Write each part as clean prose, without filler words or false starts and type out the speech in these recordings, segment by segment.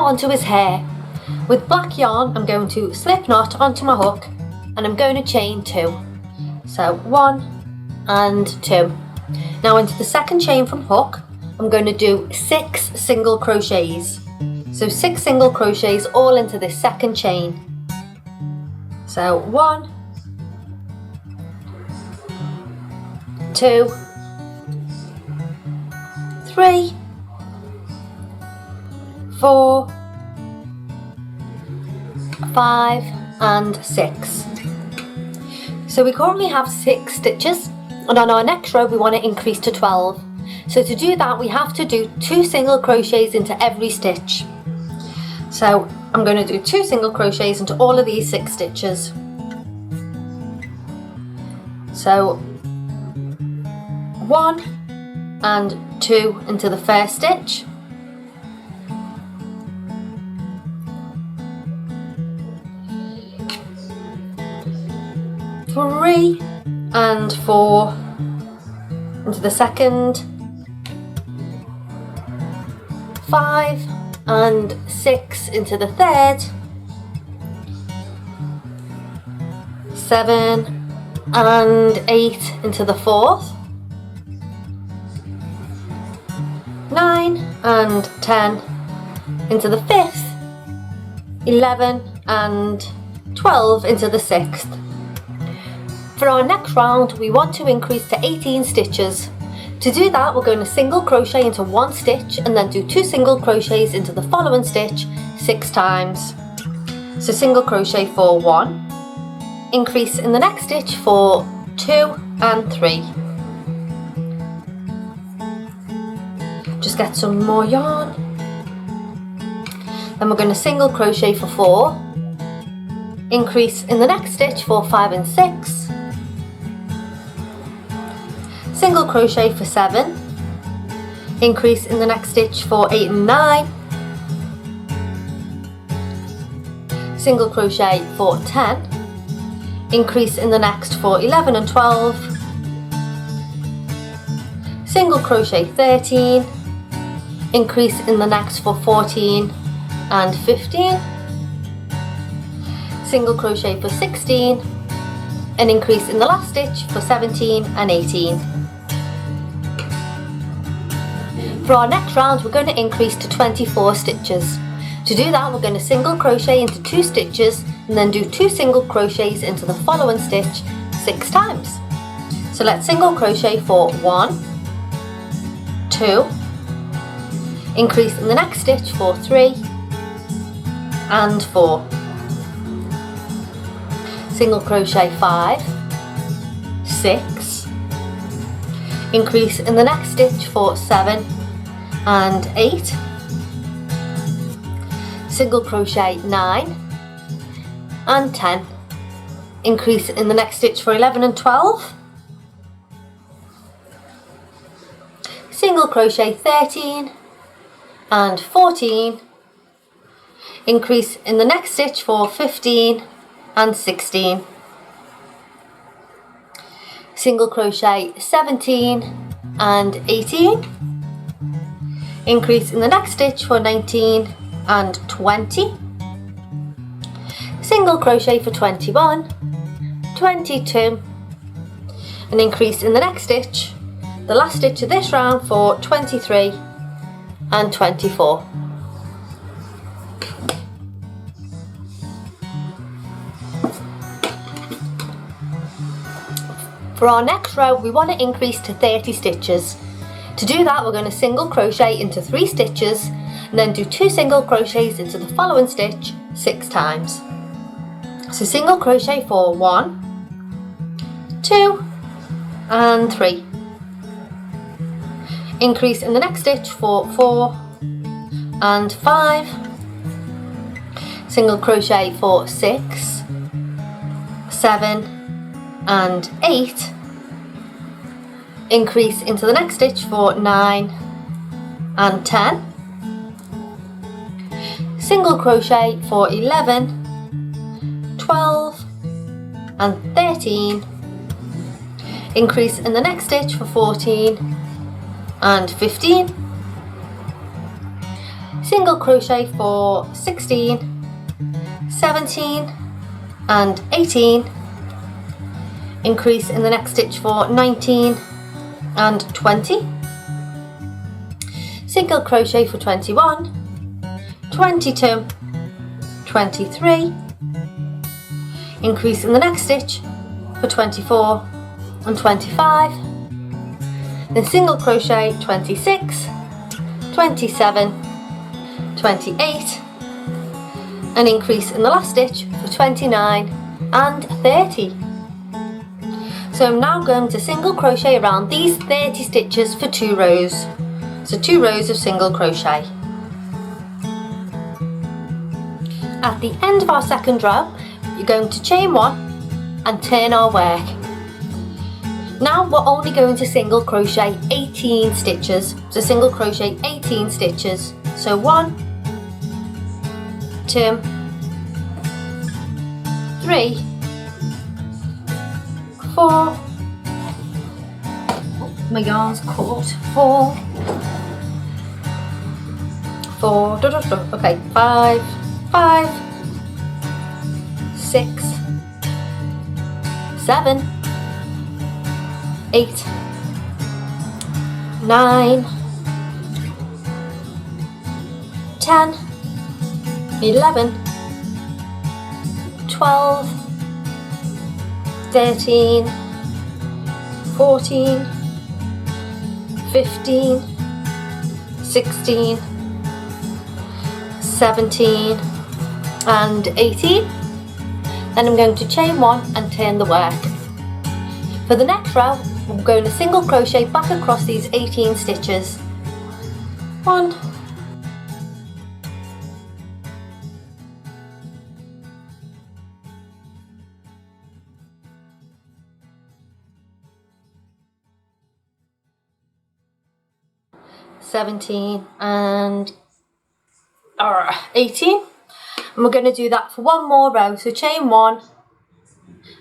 onto his hair. With black yarn, I'm going to slip knot onto my hook and I'm going to chain 2. So 1 and 2. Now into the second chain from hook, I'm going to do 6 single crochets. So 6 single crochets all into this second chain. So 1, 2, 3, 4, 5 and 6. So we currently have 6 stitches, and on our next row we want to increase to 12. So to do that we have to do 2 single crochets into every stitch. So I'm going to do 2 single crochets into all of these 6 stitches. So 1 and 2 into the first stitch, 3 and 4 into the second, 5 and 6 into the third, 7 and 8 into the fourth, 9 and 10 into the fifth, 11 and 12 into the sixth. For our next round we want to increase to 18 stitches. To do that we're going to single crochet into 1 stitch and then do 2 single crochets into the following stitch 6 times. So single crochet for 1, increase in the next stitch for 2 and 3. Just get some more yarn. Then we're going to single crochet for 4, increase in the next stitch for 5 and 6. Single crochet for 7, increase in the next stitch for 8 and 9, single crochet for 10, increase in the next for 11 and 12, single crochet 13, increase in the next for 14 and 15, single crochet for 16, and increase in the last stitch for 17 and 18. For our next round we're going to increase to 24 stitches. To do that we're going to single crochet into 2 stitches and then do 2 single crochets into the following stitch 6 times. So let's single crochet for 1, 2, increase in the next stitch for 3 and 4, single crochet 5, 6, increase in the next stitch for 7 and 8, single crochet 9 and 10, increase in the next stitch for 11 and 12, single crochet 13 and 14, increase in the next stitch for 15 and 16, single crochet 17 and 18, increase in the next stitch for 19 and 20, single crochet for 21, 22, and increase in the next stitch, the last stitch of this round, for 23 and 24. For our next row we want to increase to 30 stitches. To do that we're going to single crochet into 3 stitches and then do 2 single crochets into the following stitch 6 times. So single crochet for 1, 2 and 3, increase in the next stitch for 4 and 5, single crochet for 6, 7 and 8, increase into the next stitch for 9 and 10, single crochet for 11, 12 and 13, increase in the next stitch for 14 and 15, single crochet for 16, 17 and 18, increase in the next stitch for 19 and 20, single crochet for 21, 22, 23, increase in the next stitch for 24 and 25, then single crochet 26, 27, 28, an increase in the last stitch for 29 and 30. So I'm now going to single crochet around these 30 stitches for 2 rows. So 2 rows of single crochet. At the end of our second row, you're going to chain 1 and turn our work. Now we're only going to single crochet 18 stitches. So single crochet 18 stitches. So 1, 2, 3, 4, my yarn's caught, 4, okay, 5, 6, 7, 8, 9, 10, 11, 12, 13, 14, 15, 16, 17 and 18. Then I'm going to chain 1 and turn the work. For the next row, I'm going to single crochet back across these 18 stitches. 1, 17 and 18, and we're going to do that for 1 more row. So chain 1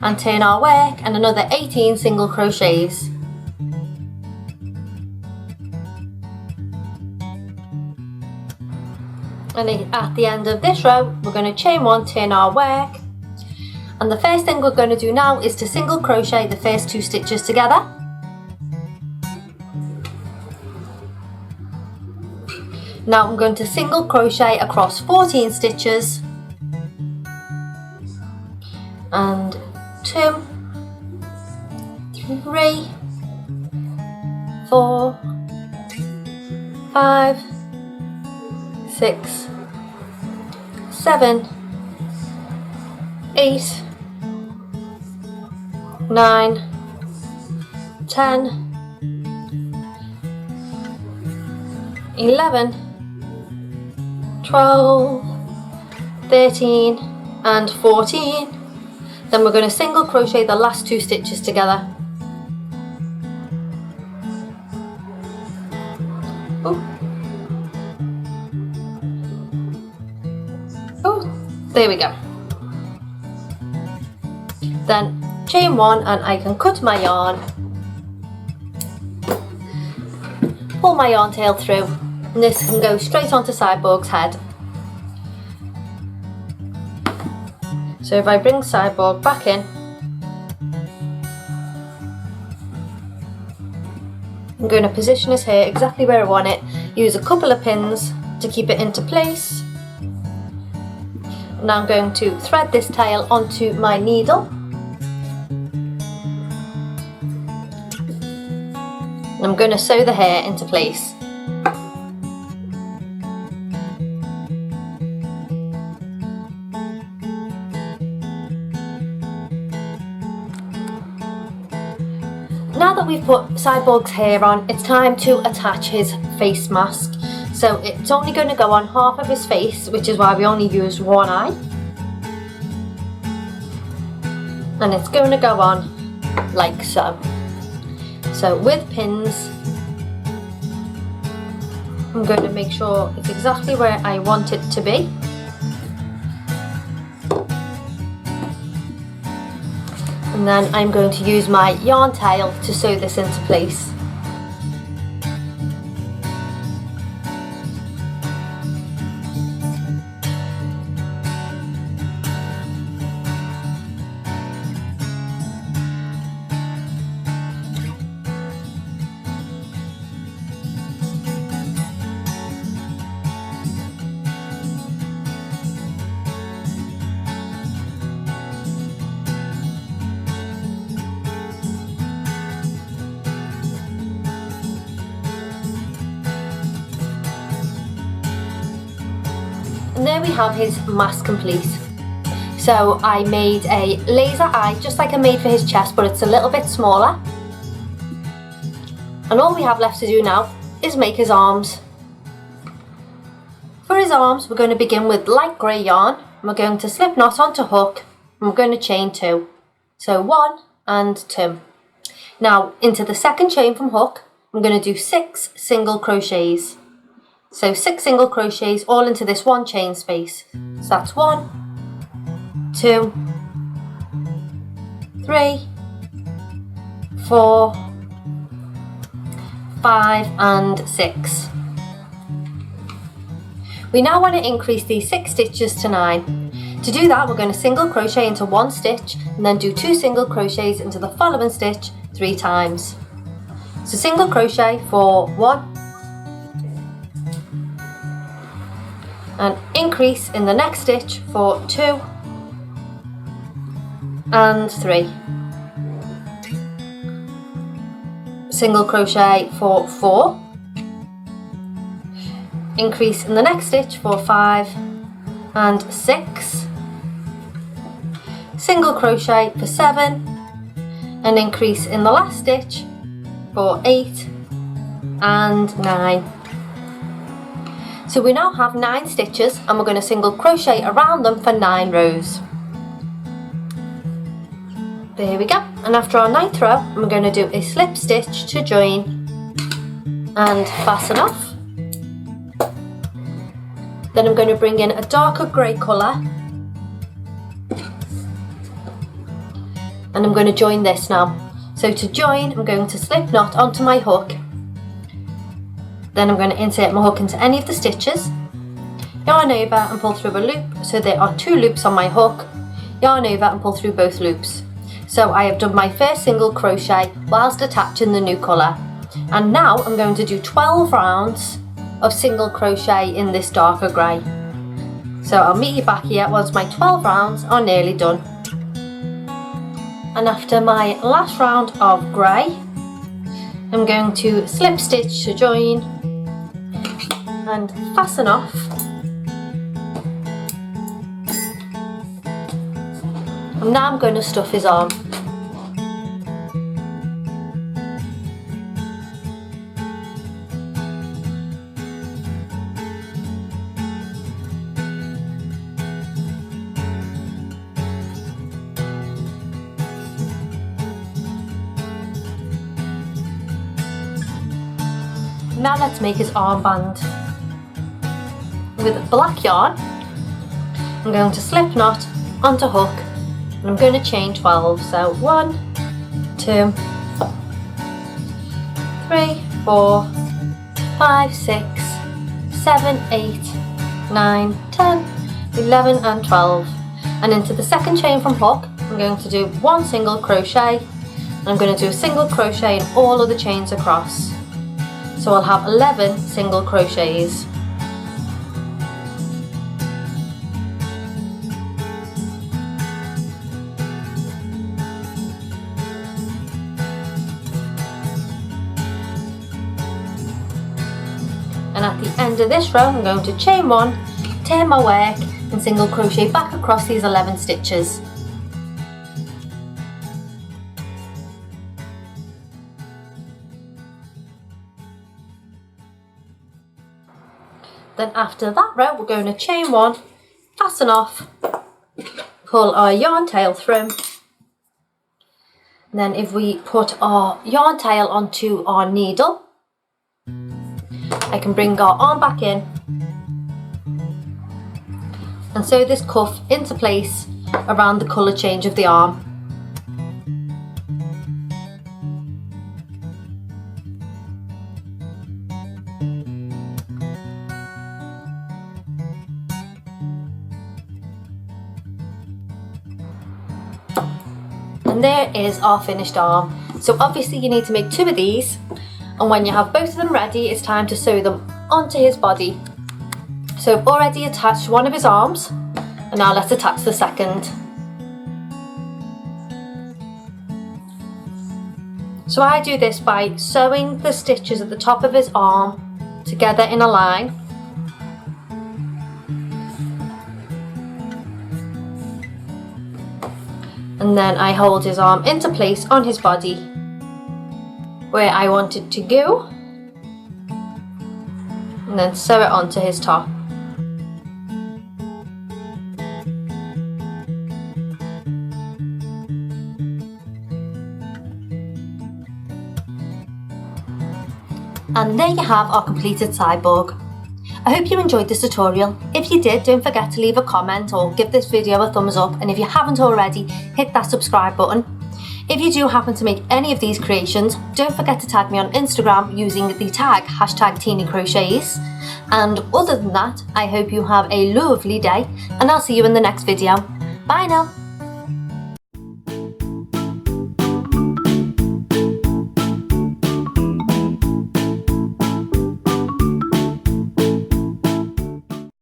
and turn our work and another 18 single crochets. And at the end of this row, we're going to chain 1, turn our work, and the first thing we're going to do now is to single crochet the first 2 stitches together. Now I'm going to single crochet across 14 stitches and 2, 3, 4, 5, 6, 7, 8, 9, 10, 11, 12, 13 and 14. Then we're going to single crochet the last 2 stitches together. Oh, there we go. Then chain 1 and I can cut my yarn, pull my yarn tail through, and this can go straight onto Cyborg's head. So if I bring Cyborg back in, I'm going to position his hair exactly where I want it, use a couple of pins to keep it into place. Now I'm going to thread this tail onto my needle. And I'm going to sew the hair into place. Now that we've put Cyborg's hair on, it's time to attach his face mask. So it's only going to go on half of his face, which is why we only used one eye. And it's going to go on like so. So with pins, I'm going to make sure it's exactly where I want it to be. And then I'm going to use my yarn tail to sew this into place. we have his mask complete. So I made a laser eye, just like I made for his chest, but it's a little bit smaller. And all we have left to do now is make his arms. For his arms, we're going to begin with light grey yarn. We're going to slip knot onto hook, and we're going to chain 2. So 1 and 2. Now into the second chain from hook, I'm going to do 6 single crochets. So 6 single crochets all into this one chain space. So that's 1, 2, 3, 4, 5 and 6. We now want to increase these 6 stitches to 9. To do that, we're going to single crochet into 1 stitch and then do 2 single crochets into the following stitch 3 times. So single crochet for 1 and increase in the next stitch for 2 and 3. Single crochet for 4. Increase in the next stitch for 5 and 6. Single crochet for 7 and increase in the last stitch for 8 and 9. So we now have 9 stitches and we're going to single crochet around them for 9 rows. There we go. And after our 9th row, we're going to do a slip stitch to join and fasten off. Then I'm going to bring in a darker grey colour and I'm going to join this now. So to join, I'm going to slip knot onto my hook. Then I'm going to insert my hook into any of the stitches, yarn over and pull through a loop. So there are 2 loops on my hook, yarn over and pull through both loops. So I have done my first single crochet whilst attaching the new colour. And now I'm going to do 12 rounds of single crochet in this darker grey. So I'll meet you back here once my 12 rounds are nearly done. And after my last round of grey, I'm going to slip stitch to join and fasten off. And now I'm going to stuff his arm. Now let's make his armband. With black yarn, I'm going to slip knot onto hook and I'm going to chain 12. So 1, 2, 3, 4, 5, 6, 7, 8, 9, 10, 11 and 12. And into the second chain from hook, I'm going to do 1 single crochet and I'm going to do a single crochet in all of the chains across. So I'll have 11 single crochets. And at the end of this row, I'm going to chain 1, turn my work and single crochet back across these 11 stitches. Then after that row, we're going to chain 1, fasten off, pull our yarn tail through. And then if we put our yarn tail onto our needle, I can bring our arm back in and sew this cuff into place around the colour change of the arm. And there is our finished arm. So obviously you need to make 2 of these, and when you have both of them ready, it's time to sew them onto his body. So I've already attached one of his arms, and now let's attach the second. So I do this by sewing the stitches at the top of his arm together in a line. and then I hold his arm into place on his body where I want it to go, and then sew it onto his top. And there you have our completed cyborg. I hope you enjoyed this tutorial. If you did, don't forget to leave a comment or give this video a thumbs up, and if you haven't already, hit that subscribe button. If you do happen to make any of these creations, don't forget to tag me on Instagram using the tag #Teenie_Crochets. And other than that, I hope you have a lovely day, and I'll see you in the next video. Bye now!